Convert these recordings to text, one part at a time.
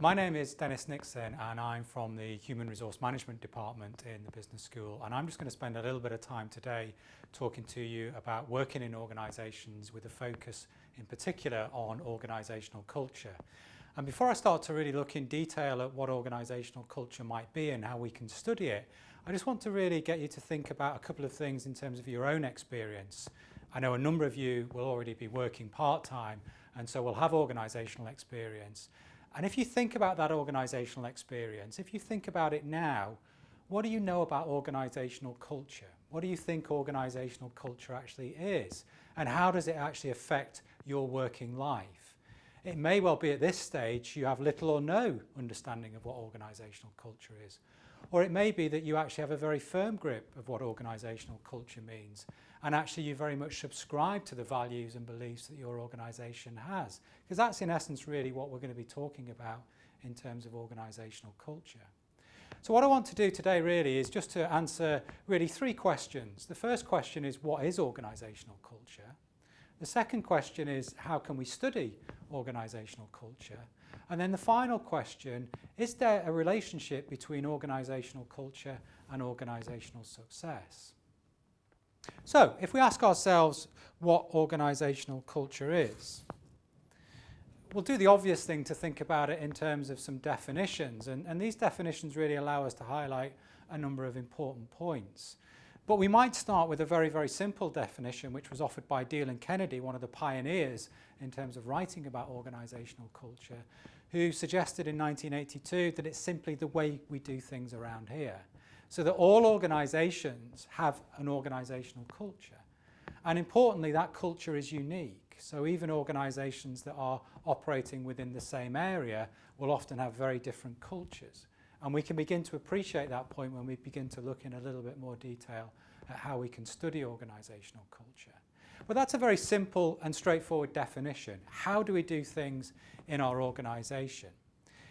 My name is Dennis Nickson and I'm from the Human Resource Management Department in the Business School, and I'm just going to spend a little bit of time today talking to you about working in organisations with a focus in particular on organisational culture. And before I start to really look in detail at what organisational culture might be and how we can study it, I just want to really get you to think about a couple of things in terms of your own experience. I know a number of you will already be working part-time and so will have organisational experience. And if you think about that organisational experience, if you think about it now, what do you know about organisational culture? What do you think organisational culture actually is? And how does it actually affect your working life? It may well be at this stage you have little or no understanding of what organisational culture is. Or it may be that you actually have a very firm grip of what organisational culture means, and actually you very much subscribe to the values and beliefs that your organisation has, because that's in essence really what we're going to be talking about in terms of organisational culture. So what I want to do today really is just to answer really three questions. The first question is, what is organisational culture? The second question is, how can we study organisational culture? And then the final question, is there a relationship between organisational culture and organisational success? So, if we ask ourselves what organisational culture is, we'll do the obvious thing to think about it in terms of some definitions, and these definitions really allow us to highlight a number of important points. But we might start with a very, very simple definition which was offered by Deal and Kennedy, one of the pioneers in terms of writing about organisational culture, who suggested in 1982 that it's simply the way we do things around here. So that all organisations have an organisational culture. And importantly, that culture is unique. So even organisations that are operating within the same area will often have very different cultures. And we can begin to appreciate that point when we begin to look in a little bit more detail at how we can study organisational culture. But that's a very simple and straightforward definition. How do we do things in our organisation?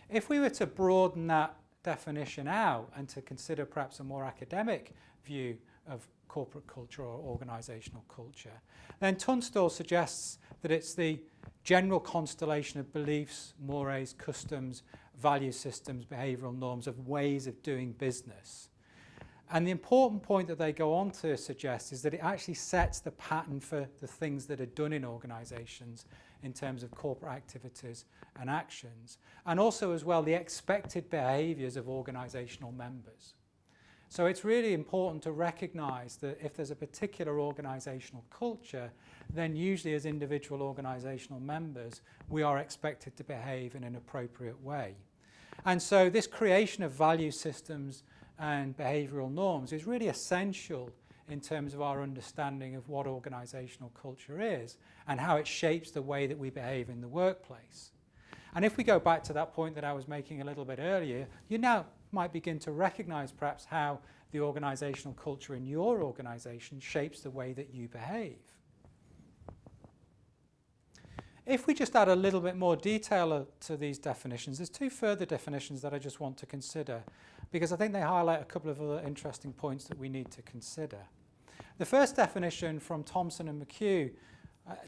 If we were to broaden that definition out and to consider perhaps a more academic view of corporate culture or organisational culture, then Tunstall suggests that it's the general constellation of beliefs, mores, customs, value systems, behavioural norms, of ways of doing business. And the important point that they go on to suggest is that it actually sets the pattern for the things that are done in organisations in terms of corporate activities and actions, and also as well the expected behaviours of organisational members. So it's really important to recognise that if there's a particular organisational culture, then usually as individual organisational members we are expected to behave in an appropriate way. And so this creation of value systems and behavioural norms is really essential in terms of our understanding of what organisational culture is and how it shapes the way that we behave in the workplace. And if we go back to that point that I was making a little bit earlier, you now might begin to recognise perhaps how the organisational culture in your organisation shapes the way that you behave. If we just add a little bit more detail to these definitions, there's two further definitions that I just want to consider, because I think they highlight a couple of other interesting points that we need to consider. The first definition from Thompson and McHugh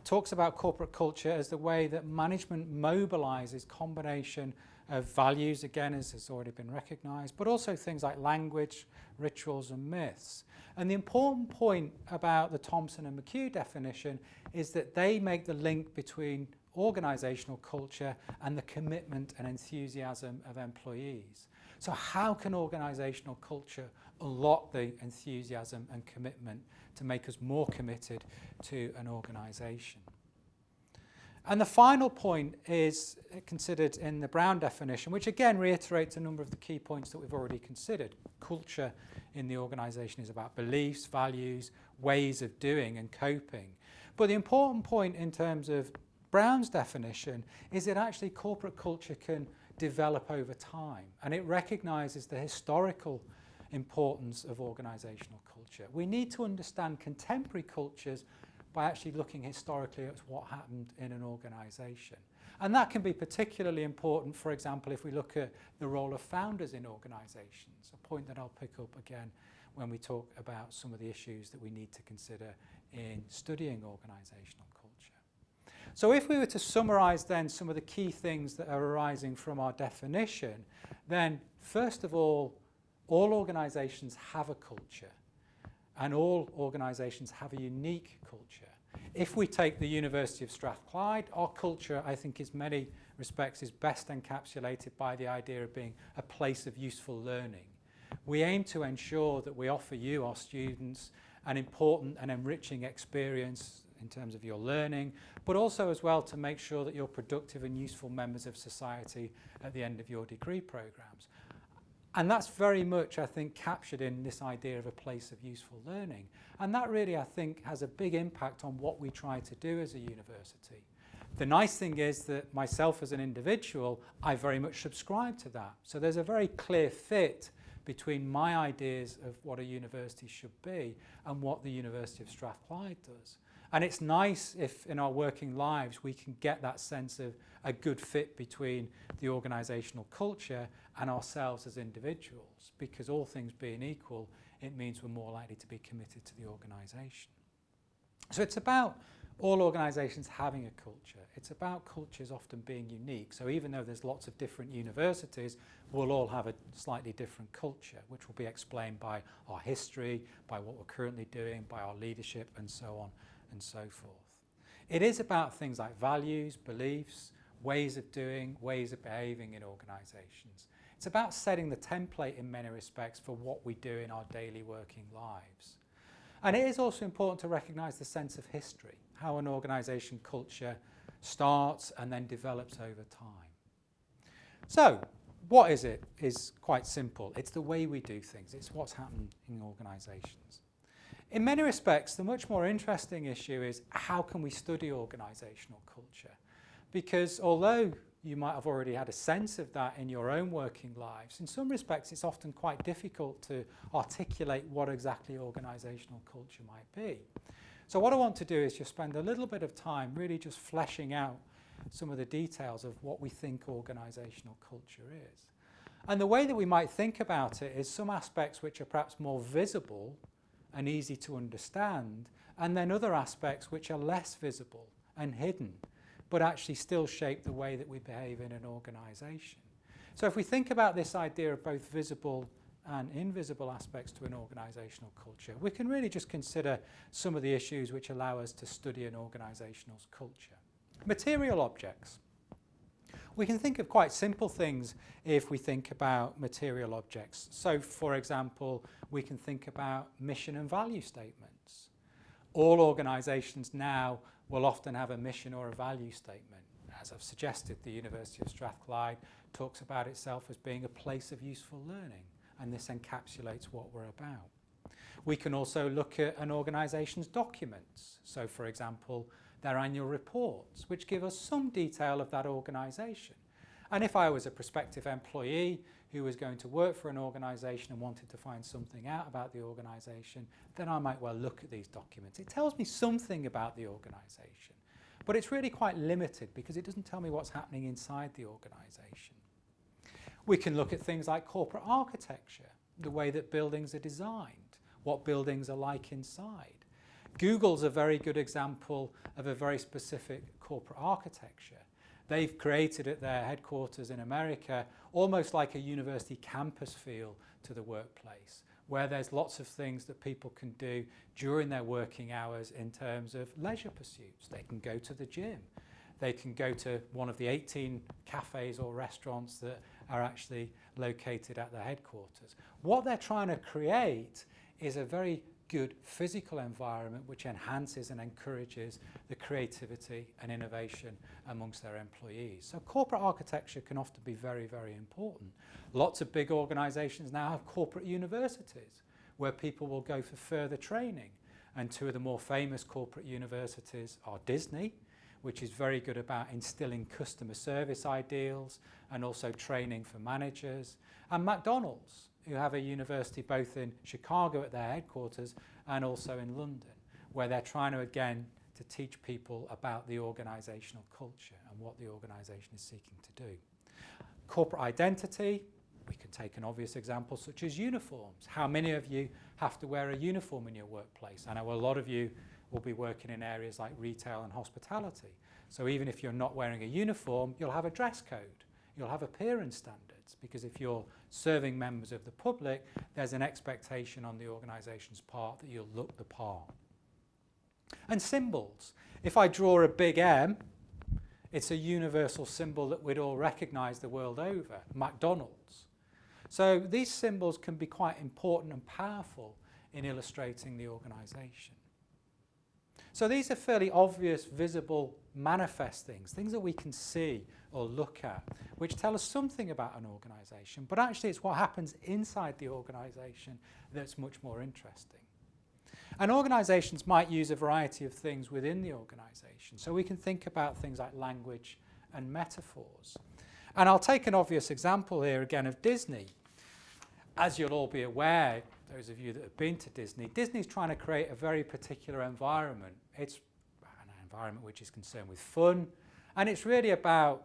talks about corporate culture as the way that management mobilises combination of values, again as has already been recognised, but also things like language, rituals and myths. And the important point about the Thompson and McHugh definition is that they make the link between organisational culture and the commitment and enthusiasm of employees. So how can organisational culture unlock the enthusiasm and commitment to make us more committed to an organisation? And the final point is considered in the Brown definition, which again reiterates a number of the key points that we've already considered. Culture in the organisation is about beliefs, values, ways of doing and coping. But the important point in terms of Brown's definition is that actually corporate culture can develop over time, and it recognises the historical importance of organisational culture. We need to understand contemporary cultures by actually looking historically at what happened in an organisation. And that can be particularly important, for example, if we look at the role of founders in organisations, a point that I'll pick up again when we talk about some of the issues that we need to consider in studying organisational culture. So if we were to summarise then some of the key things that are arising from our definition, then first of all organisations have a culture, and all organisations have a unique culture. If we take the University of Strathclyde, our culture, I think, in many respects is best encapsulated by the idea of being a place of useful learning. We aim to ensure that we offer you, our students, an important and enriching experience in terms of your learning, but also as well to make sure that you're productive and useful members of society at the end of your degree programmes. And that's very much, I think, captured in this idea of a place of useful learning. And that really, I think, has a big impact on what we try to do as a university. The nice thing is that myself as an individual, I very much subscribe to that. So there's a very clear fit between my ideas of what a university should be and what the University of Strathclyde does. And it's nice if in our working lives we can get that sense of a good fit between the organisational culture and ourselves as individuals, because all things being equal, it means we're more likely to be committed to the organisation. So it's about all organisations having a culture. It's about cultures often being unique. So even though there's lots of different universities, we'll all have a slightly different culture, which will be explained by our history, by what we're currently doing, by our leadership, and so on and so forth. It is about things like values, beliefs, ways of doing, ways of behaving in organisations. It's about setting the template in many respects for what we do in our daily working lives. And it is also important to recognise the sense of history, how an organisation culture starts and then develops over time. So, what is it? Is quite simple. It's the way we do things. It's what's happened in organisations. In many respects, the much more interesting issue is how can we study organisational culture? Because although you might have already had a sense of that in your own working lives, in some respects it's often quite difficult to articulate what exactly organisational culture might be. So what I want to do is just spend a little bit of time really just fleshing out some of the details of what we think organisational culture is. And the way that we might think about it is some aspects which are perhaps more visible and easy to understand, and then other aspects which are less visible and hidden, but actually still shape the way that we behave in an organisation. So if we think about this idea of both visible and invisible aspects to an organisational culture, we can really just consider some of the issues which allow us to study an organisational culture. Material objects. We can think of quite simple things if we think about material objects. So, for example, we can think about mission and value statements. All organisations now will often have a mission or a value statement. As I've suggested, the University of Strathclyde talks about itself as being a place of useful learning, and this encapsulates what we're about. We can also look at an organisation's documents. So, for example, their annual reports, which give us some detail of that organisation. And if I was a prospective employee who was going to work for an organisation and wanted to find something out about the organisation, then I might well look at these documents. It tells me something about the organisation, but it's really quite limited because it doesn't tell me what's happening inside the organisation. We can look at things like corporate architecture, the way that buildings are designed, what buildings are like inside. Google's a very good example of a very specific corporate architecture. They've created at their headquarters in America almost like a university campus feel to the workplace, where there's lots of things that people can do during their working hours in terms of leisure pursuits. They can go to the gym. They can go to one of the 18 cafes or restaurants that are actually located at the headquarters. What they're trying to create is a very good physical environment which enhances and encourages the creativity and innovation amongst their employees. So corporate architecture can often be very, very important. Lots of big organisations now have corporate universities where people will go for further training. And two of the more famous corporate universities are Disney, which is very good about instilling customer service ideals and also training for managers, and McDonald's, who have a university both in Chicago at their headquarters and also in London, where they're trying to, again, to teach people about the organisational culture and what the organisation is seeking to do. Corporate identity, we can take an obvious example such as uniforms. How many of you have to wear a uniform in your workplace? I know a lot of you will be working in areas like retail and hospitality. So even if you're not wearing a uniform, you'll have a dress code. You'll have appearance standards, because if you're serving members of the public, there's an expectation on the organisation's part that you'll look the part. And symbols. If I draw a big M, it's a universal symbol that we'd all recognise the world over, McDonald's. So these symbols can be quite important and powerful in illustrating the organisation. So these are fairly obvious, visible, manifest things that we can see or look at, which tell us something about an organisation, but actually it's what happens inside the organisation that's much more interesting. And organisations might use a variety of things within the organisation, so we can think about things like language and metaphors. And I'll take an obvious example here again of Disney. As you'll all be aware, those of you that have been to Disney, Disney's trying to create a very particular environment. It's an environment which is concerned with fun, and it's really about,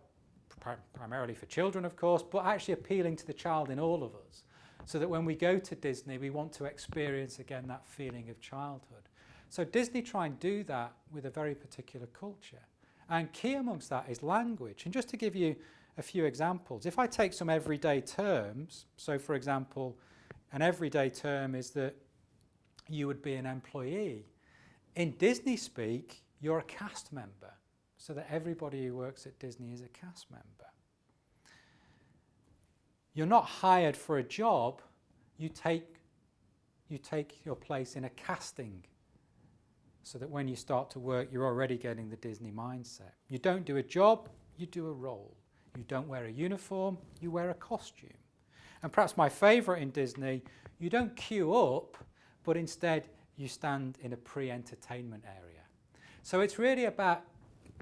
primarily for children of course, but actually appealing to the child in all of us, so that when we go to Disney we want to experience again that feeling of childhood. So Disney try and do that with a very particular culture, and key amongst that is language. And just to give you a few examples, if I take some everyday terms, so for example, an everyday term is that you would be an employee. In Disney speak, you're a cast member, so that everybody who works at Disney is a cast member. You're not hired for a job, you take your place in a casting, so that when you start to work, you're already getting the Disney mindset. You don't do a job, you do a role. You don't wear a uniform, you wear a costume. And perhaps my favourite in Disney, you don't queue up, but instead you stand in a pre-entertainment area. So it's really about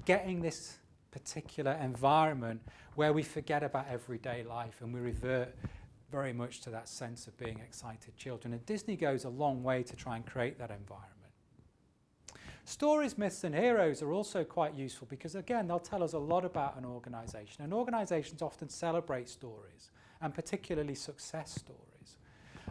getting this particular environment where we forget about everyday life and we revert very much to that sense of being excited children. And Disney goes a long way to try and create that environment. Stories, myths and heroes are also quite useful because again they'll tell us a lot about an organisation, and organisations often celebrate stories, and particularly success stories.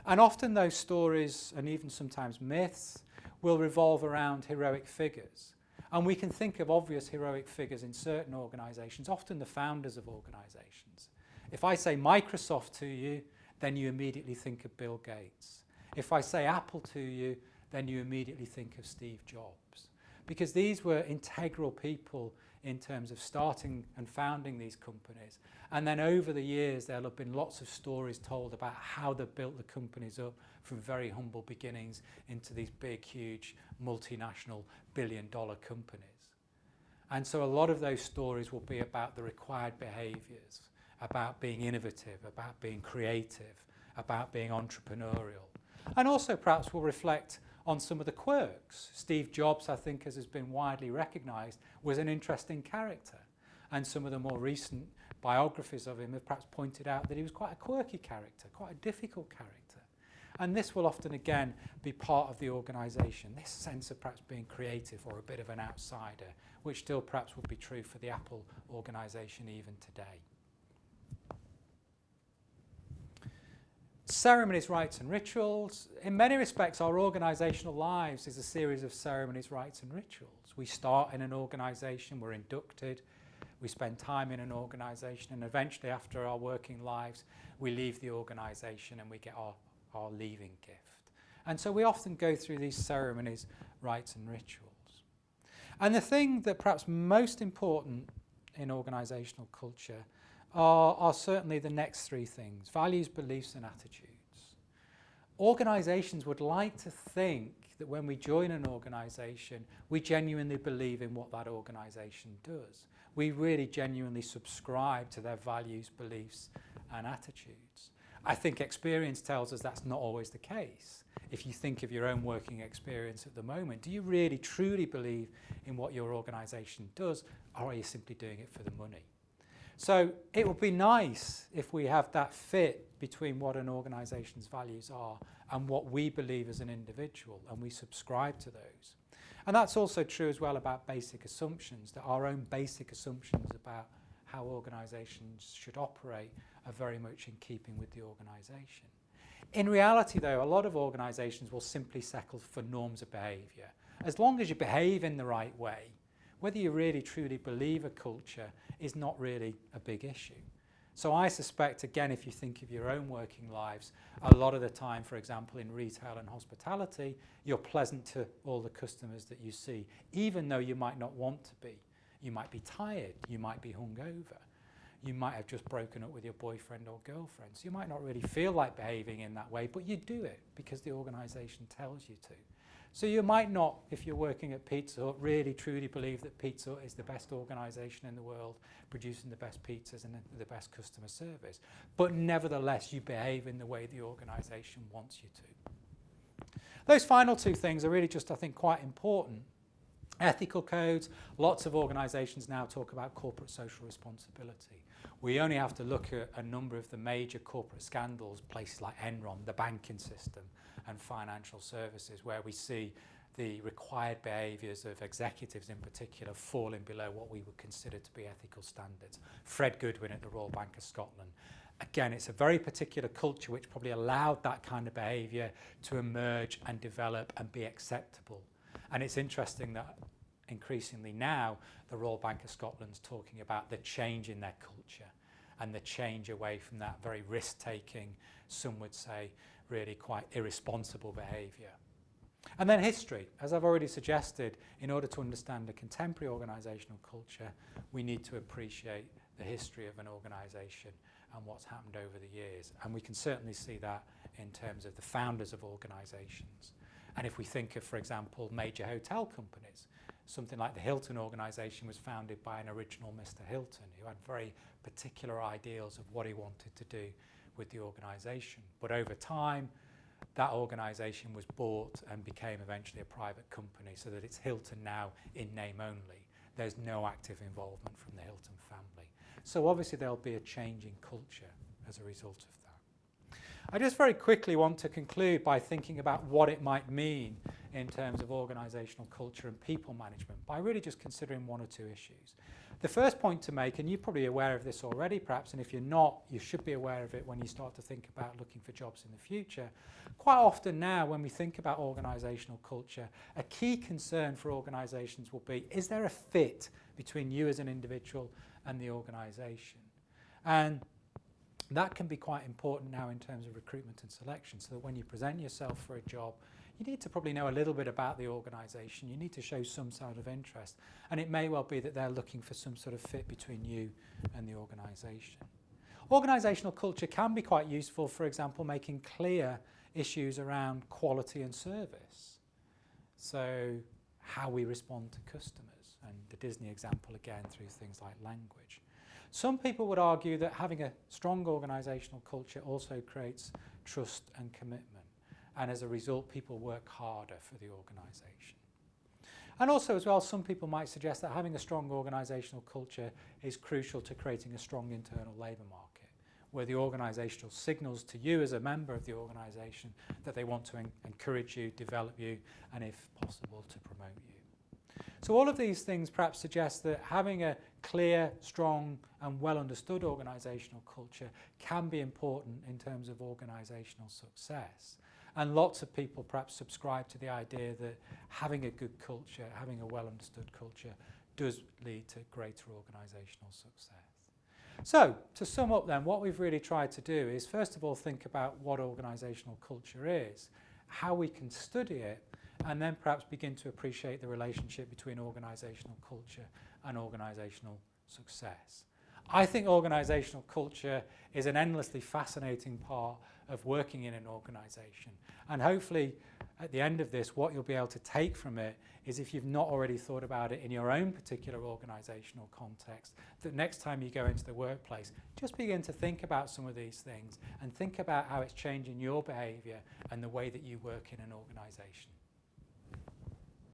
And often those stories, and even sometimes myths, will revolve around heroic figures. And we can think of obvious heroic figures in certain organisations, often the founders of organisations. If I say Microsoft to you, then you immediately think of Bill Gates. If I say Apple to you, then you immediately think of Steve Jobs. Because these were integral people in terms of starting and founding these companies. And then over the years, there'll have been lots of stories told about how they built the companies up from very humble beginnings into these big, huge, multinational, billion-dollar companies. And so a lot of those stories will be about the required behaviours, about being innovative, about being creative, about being entrepreneurial. And also perhaps will reflect on some of the quirks. Steve Jobs, I think, as has been widely recognised, was an interesting character. And some of the more recent biographies of him have perhaps pointed out that he was quite a quirky character, quite a difficult character. And this will often, again, be part of the organisation, this sense of perhaps being creative or a bit of an outsider, which still perhaps would be true for the Apple organisation even today. Ceremonies, rites and rituals. In many respects, our organisational lives is a series of ceremonies, rites and rituals. We start in an organisation, we're inducted, we spend time in an organisation, and eventually after our working lives, we leave the organisation and we get our leaving gift. And so we often go through these ceremonies, rites and rituals. And the thing that perhaps most important in organisational culture are certainly the next three things: values, beliefs and attitudes. Organisations would like to think that when we join an organisation, we genuinely believe in what that organisation does. We really genuinely subscribe to their values, beliefs and attitudes. I think experience tells us that's not always the case. If you think of your own working experience at the moment, do you really truly believe in what your organisation does, or are you simply doing it for the money? So it would be nice if we have that fit between what an organisation's values are and what we believe as an individual, and we subscribe to those. And that's also true as well about basic assumptions, that our own basic assumptions about how organisations should operate are very much in keeping with the organisation. In reality though, a lot of organisations will simply settle for norms of behaviour. As long as you behave in the right way, whether you really truly believe a culture is not really a big issue. So I suspect, again, if you think of your own working lives, a lot of the time, for example, in retail and hospitality, you're pleasant to all the customers that you see, even though you might not want to be. You might be tired, you might be hungover, you might have just broken up with your boyfriend or girlfriend. So you might not really feel like behaving in that way, but you do it because the organisation tells you to. So you might not, if you're working at Pizza Hut, really truly believe that Pizza Hut is the best organisation in the world, producing the best pizzas and the best customer service. But nevertheless, you behave in the way the organisation wants you to. Those final two things are really just, I think, quite important. Ethical codes. Lots of organisations now talk about corporate social responsibility. We only have to look at a number of the major corporate scandals, places like Enron, the banking system, and financial services, where we see the required behaviours of executives in particular falling below what we would consider to be ethical standards. Fred Goodwin at the Royal Bank of Scotland. Again, it's a very particular culture which probably allowed that kind of behaviour to emerge and develop and be acceptable. And it's interesting that increasingly now the Royal Bank of Scotland's talking about the change in their culture and the change away from that very risk-taking, some would say, really quite irresponsible behaviour. And then history. As I've already suggested, in order to understand a contemporary organisational culture, we need to appreciate the history of an organisation and what's happened over the years. And we can certainly see that in terms of the founders of organisations. And if we think of, for example, major hotel companies, something like the Hilton organisation was founded by an original Mr. Hilton who had very particular ideals of what he wanted to do with the organisation. But over time, that organisation was bought and became eventually a private company, so that it's Hilton now in name only. There's no active involvement from the Hilton family. So obviously there'll be a change in culture as a result of that. I just very quickly want to conclude by thinking about what it might mean in terms of organisational culture and people management by really just considering one or two issues. The first point to make, and you're probably aware of this already perhaps, and if you're not, you should be aware of it when you start to think about looking for jobs in the future. Quite often now when we think about organisational culture, a key concern for organisations will be, is there a fit between you as an individual and the organisation? And that can be quite important now in terms of recruitment and selection, so that when you present yourself for a job, you need to probably know a little bit about the organisation. You need to show some sort of interest. And it may well be that they're looking for some sort of fit between you and the organisation. Organisational culture can be quite useful, for example, making clear issues around quality and service. So how we respond to customers, and the Disney example again through things like language. Some people would argue that having a strong organisational culture also creates trust and commitment. And as a result, people work harder for the organisation. And also as well, some people might suggest that having a strong organisational culture is crucial to creating a strong internal labour market, where the organisation signals to you as a member of the organisation that they want to encourage you, develop you, and if possible, to promote you. So all of these things perhaps suggest that having a clear, strong, and well understood organisational culture can be important in terms of organisational success. And lots of people perhaps subscribe to the idea that having a good culture, having a well understood culture, does lead to greater organisational success. So, to sum up then, what we've really tried to do is first of all think about what organisational culture is, how we can study it, and then perhaps begin to appreciate the relationship between organisational culture and organisational success. I think organisational culture is an endlessly fascinating part of working in an organisation, and hopefully at the end of this what you'll be able to take from it is, if you've not already thought about it in your own particular organisational context, that next time you go into the workplace, just begin to think about some of these things and think about how it's changing your behaviour and the way that you work in an organisation.